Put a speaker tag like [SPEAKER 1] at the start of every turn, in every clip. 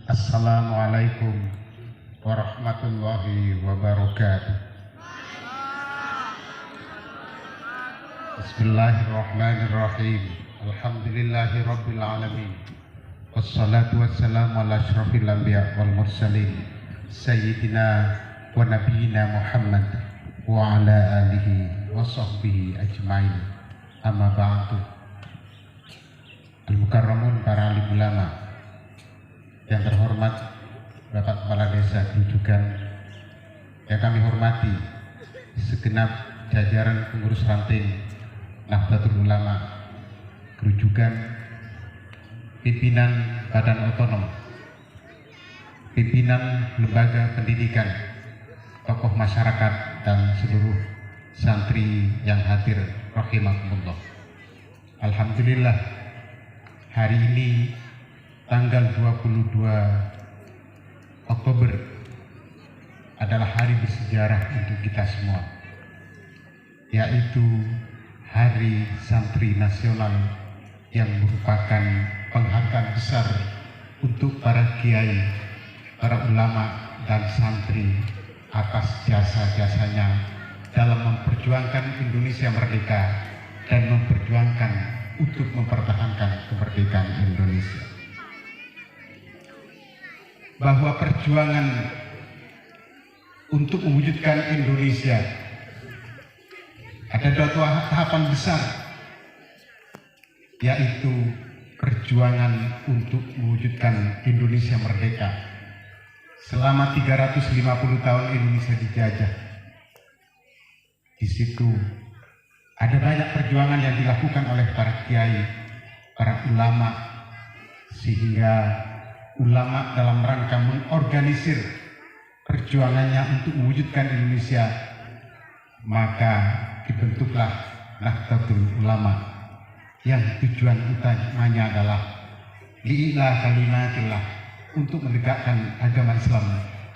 [SPEAKER 1] Assalamualaikum warahmatullahi wabarakatuh. Bismillahirrahmanirrahim. Alhamdulillahi rabbil alamin. Wassalatu wassalamu ala asyrafil anbiya wal mursalin Sayyidina wa nabiyina Muhammad wa ala alihi wa sahbihi ajmain. Amma ba'du. Al-Mukarramun, para alim ulama yang terhormat, Bapak Kepala Desa Gerujugan yang kami hormati, segenap jajaran pengurus ranting Nahdlatul Ulama Gerujugan, pimpinan Badan Otonom, pimpinan lembaga pendidikan, tokoh masyarakat, dan seluruh santri yang hadir rahimakumullah. Alhamdulillah, hari ini tanggal 22 Oktober adalah hari bersejarah untuk kita semua, yaitu Hari Santri Nasional yang merupakan penghargaan besar untuk para kiai, para ulama, dan santri atas jasa-jasanya dalam memperjuangkan Indonesia merdeka dan memperjuangkan untuk mempertahankan kemerdekaan Indonesia. Bahwa perjuangan untuk mewujudkan Indonesia ada dua tahapan besar, yaitu perjuangan untuk mewujudkan Indonesia merdeka. Selama 350 tahun Indonesia dijajah, di situ ada banyak perjuangan yang dilakukan oleh para kiai, para ulama, sehingga ulama dalam rangka mengorganisir perjuangannya untuk mewujudkan Indonesia, maka dibentuklah Nahdlatul Ulama yang tujuan utamanya adalah li'ilah kalimatillah, untuk menegakkan agama Islam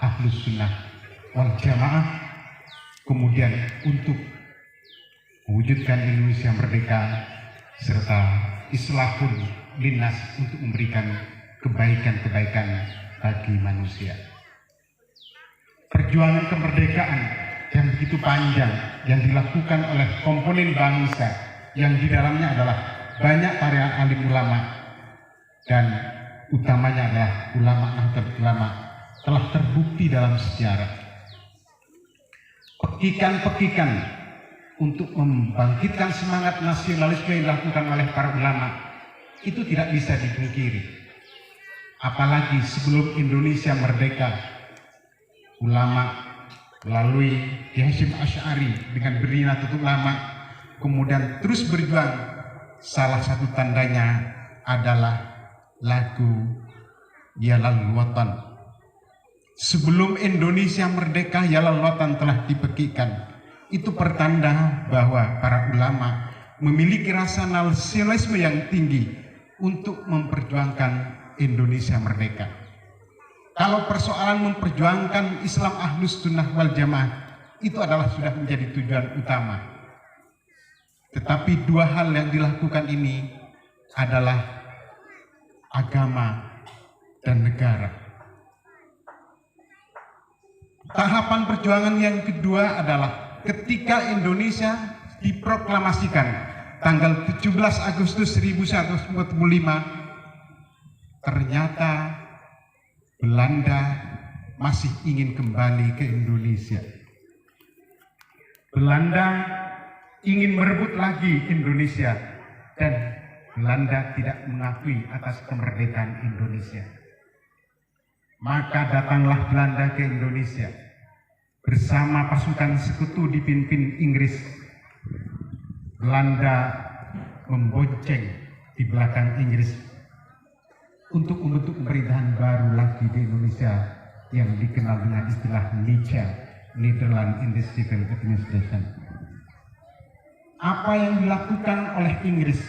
[SPEAKER 1] Ahlus Sunnah wal Jamaah, kemudian untuk mewujudkan Indonesia merdeka, serta islahul linnas, untuk memberikan kebaikan-kebaikan bagi manusia. Perjuangan kemerdekaan yang begitu panjang yang dilakukan oleh komponen bangsa, yang di dalamnya adalah banyak para alim ulama dan utamanya adalah ulama Nahdlatul Ulama, telah terbukti dalam sejarah. Pekikan-pekikan untuk membangkitkan semangat nasionalisme yang dilakukan oleh para ulama itu tidak bisa dipungkiri. Apalagi sebelum Indonesia merdeka, ulama melalui Kiai Hasyim Asy'ari dengan berdiri Nahdlatul Ulama kemudian terus berjuang. Salah satu tandanya adalah lagu Ya Lal Watan. Sebelum Indonesia merdeka, Ya Lal Watan telah dipekikan. Itu pertanda bahwa para ulama memiliki rasa nasionalisme yang tinggi untuk memperjuangkan Indonesia merdeka. Kalau persoalan memperjuangkan Islam Ahlus Sunnah wal Jamaah, itu adalah sudah menjadi tujuan utama. Tetapi dua hal yang dilakukan ini adalah agama dan negara. Tahapan perjuangan yang kedua adalah ketika Indonesia diproklamasikan tanggal 17 Agustus 1945, ternyata Belanda masih ingin kembali ke Indonesia. Belanda ingin merebut lagi Indonesia, dan Belanda tidak mengakui atas kemerdekaan Indonesia. Maka datanglah Belanda ke Indonesia bersama pasukan sekutu dipimpin Inggris. Belanda membonceng di belakang Inggris untuk membentuk pemerintahan baru lagi di Indonesia yang dikenal dengan istilah NICA, Netherlands Independent Administration. Apa yang dilakukan oleh Inggris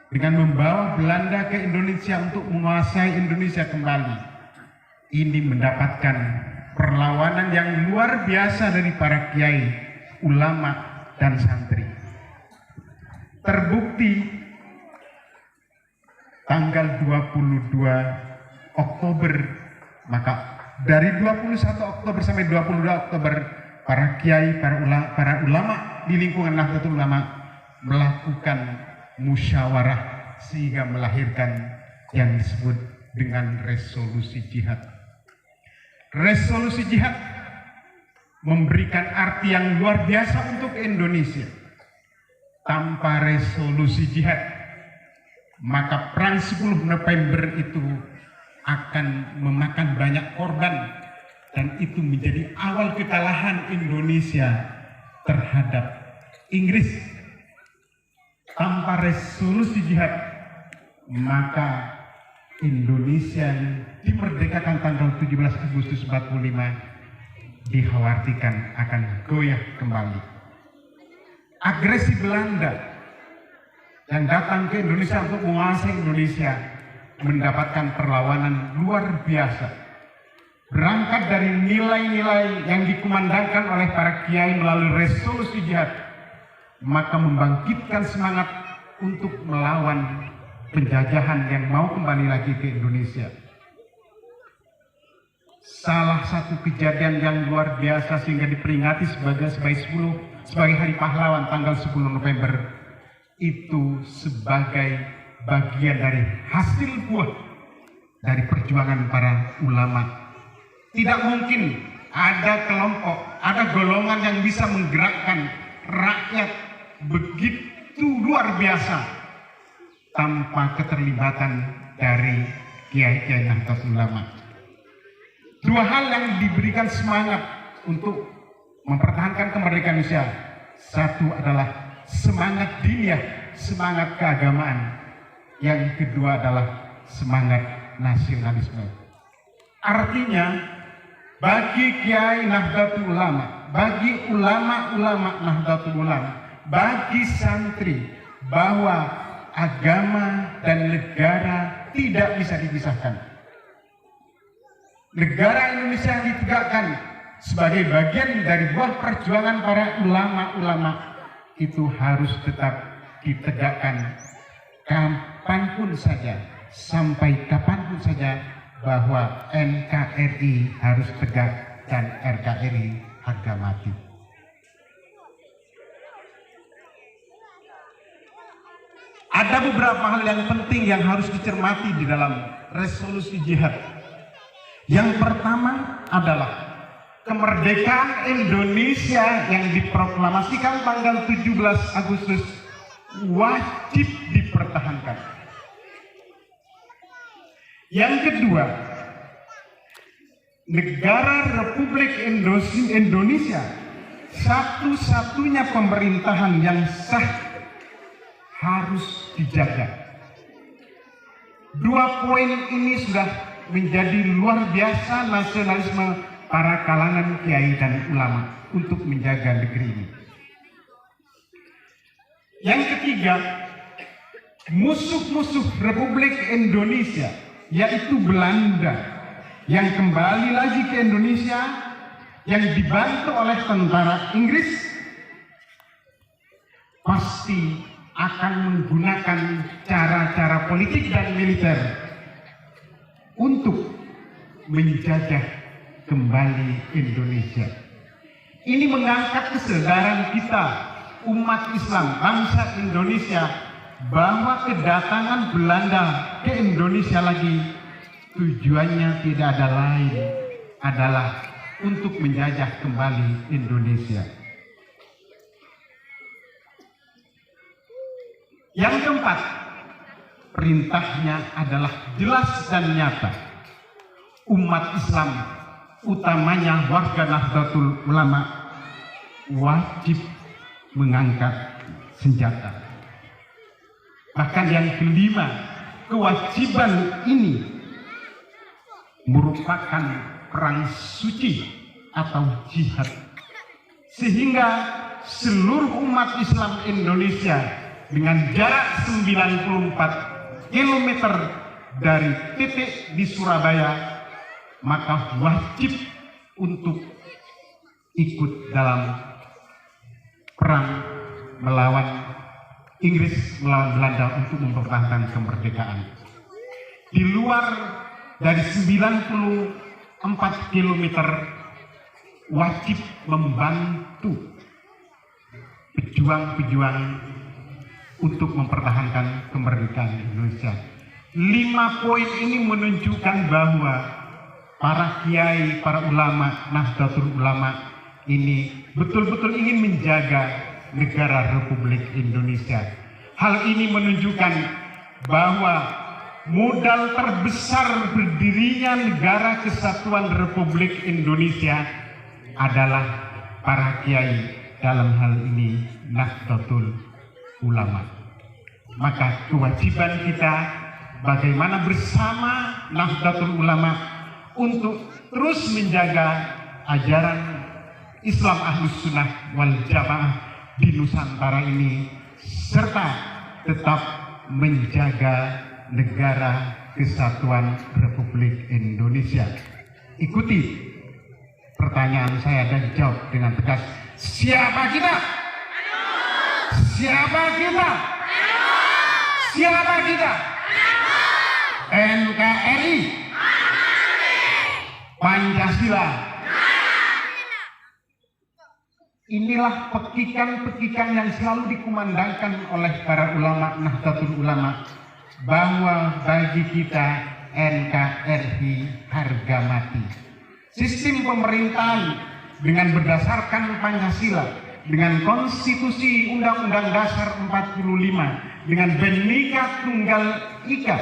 [SPEAKER 1] dengan membawa Belanda ke Indonesia untuk menguasai Indonesia kembali, ini mendapatkan perlawanan yang luar biasa dari para kiai, ulama, dan santri. Terbukti tanggal 22 Oktober, maka dari 21 Oktober sampai 22 Oktober para kiai, para ulama di lingkungan Nahdlatul Ulama melakukan musyawarah sehingga melahirkan yang disebut dengan resolusi jihad. Resolusi jihad memberikan arti yang luar biasa untuk Indonesia. Tanpa resolusi jihad, maka perang 10 November itu akan memakan banyak korban, dan itu menjadi awal kekalahan Indonesia terhadap Inggris. Tanpa resolusi jihad, maka Indonesia dimerdekakan tanggal 17 Agustus 45 dikhawatirkan akan goyah kembali. Agresi Belanda yang datang ke Indonesia untuk menguasai Indonesia mendapatkan perlawanan luar biasa. Berangkat dari nilai-nilai yang dikumandangkan oleh para kiai melalui resolusi jihad, maka membangkitkan semangat untuk melawan penjajahan yang mau kembali lagi ke Indonesia. Salah satu kejadian yang luar biasa sehingga diperingati sebagai Hari Pahlawan tanggal 10 November itu sebagai bagian dari hasil buah dari perjuangan para ulama. Tidak mungkin ada kelompok, ada golongan yang bisa menggerakkan rakyat begitu luar biasa tanpa keterlibatan dari kiai-kiai Nahdlatul Ulama. Dua hal yang diberikan semangat untuk mempertahankan kemerdekaan Indonesia. Satu adalah semangat diniyah, semangat keagamaan. Yang kedua adalah semangat nasionalisme. Artinya, bagi kiai Nahdlatul Ulama, bagi ulama-ulama Nahdlatul Ulama, bagi santri, bahwa agama dan negara tidak bisa dipisahkan. Negara Indonesia yang ditegakkan sebagai bagian dari buah perjuangan para ulama-ulama itu harus tetap ditegakkan kapanpun saja, sampai kapanpun saja, bahwa NKRI harus tegak dan RKRI harga mati. Ada beberapa hal yang penting yang harus dicermati di dalam resolusi jihad. Yang pertama adalah kemerdekaan Indonesia yang diproklamasikan tanggal 17 Agustus wajib dipertahankan. Yang kedua, negara Republik Indonesia satu-satunya pemerintahan yang sah harus dijaga. Dua poin ini sudah menjadi luar biasa nasionalisme para kalangan kiai dan ulama untuk menjaga negeri ini. Yang ketiga, musuh-musuh Republik Indonesia, yaitu Belanda, yang kembali lagi ke Indonesia, yang dibantu oleh tentara Inggris, pasti akan menggunakan cara-cara politik dan militer untuk menjajah kembali Indonesia. Ini mengangkat kesadaran kita, umat Islam, bangsa Indonesia, bahwa kedatangan Belanda ke Indonesia lagi tujuannya tidak ada lain adalah untuk menjajah kembali Indonesia. Yang keempat, perintahnya adalah jelas dan nyata. Umat Islam, utamanya warga Nahdlatul Ulama, wajib mengangkat senjata. Bahkan yang kelima, kewajiban ini merupakan perang suci atau jihad, sehingga seluruh umat Islam Indonesia dengan jarak 94 km dari titik di Surabaya, maka wajib untuk ikut dalam perang melawan Inggris, melawan Belanda untuk mempertahankan kemerdekaan. Di luar dari 94 kilometer wajib membantu pejuang-pejuang untuk mempertahankan kemerdekaan Indonesia. 5 poin ini menunjukkan bahwa para kiai, para ulama, Nahdlatul Ulama ini betul-betul ingin menjaga negara Republik Indonesia. Hal ini menunjukkan bahwa modal terbesar berdirinya negara kesatuan Republik Indonesia adalah para kiai, dalam hal ini Nahdlatul Ulama. Maka kewajiban kita bagaimana bersama Nahdlatul Ulama untuk terus menjaga ajaran Islam Ahlus Sunnah wal Jamaah di Nusantara ini, serta tetap menjaga negara kesatuan Republik Indonesia. Ikuti pertanyaan saya dan jawab dengan tegas. Siapa kita? Siapa kita? Siapa kita? NKRI, Pancasila. Inilah pekikan-pekikan yang selalu dikumandangkan oleh para ulama Nahdlatul Ulama, bahwa bagi kita NKRI harga mati. Sistem pemerintahan dengan berdasarkan Pancasila, dengan konstitusi Undang-Undang Dasar 45, dengan Bhinneka Tunggal Ika,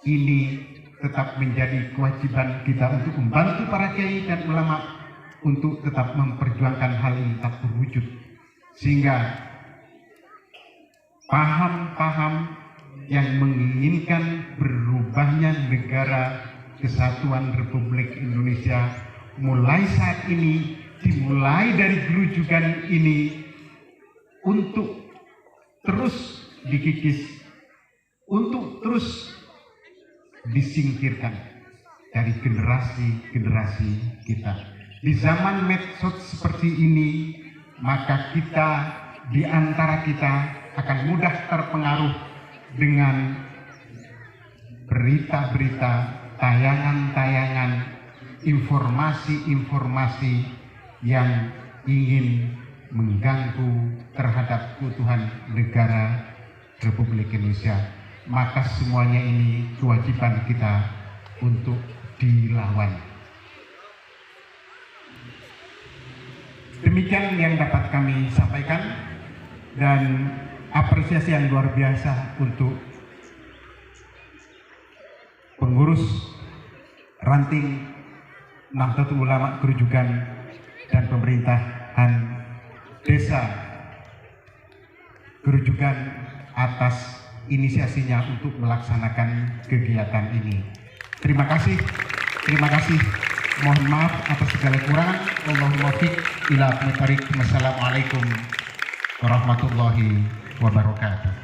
[SPEAKER 1] ini tetap menjadi kewajiban kita untuk membantu para kiai dan ulama untuk tetap memperjuangkan hal ini tetap terwujud, sehingga paham-paham yang menginginkan berubahnya negara kesatuan Republik Indonesia mulai saat ini, dimulai dari gerujukan ini, untuk terus dikikis, untuk terus disingkirkan dari generasi-generasi kita. Di zaman medsos seperti ini, maka kita, di antara kita akan mudah terpengaruh dengan berita-berita, tayangan-tayangan, informasi-informasi yang ingin mengganggu terhadap keutuhan negara Republik Indonesia. Maka semuanya ini kewajiban kita untuk dilawan. Demikian yang dapat kami sampaikan, dan apresiasi yang luar biasa untuk pengurus ranting Nahdlatul Ulama Gerujukan dan pemerintahan desa Gerujukan atas inisiasinya untuk melaksanakan kegiatan ini. Terima kasih. Mohon maaf atas segala kekurangan. Allahumma fiq ila aqwamit thariq. Wassalamualaikum warahmatullahi wabarakatuh.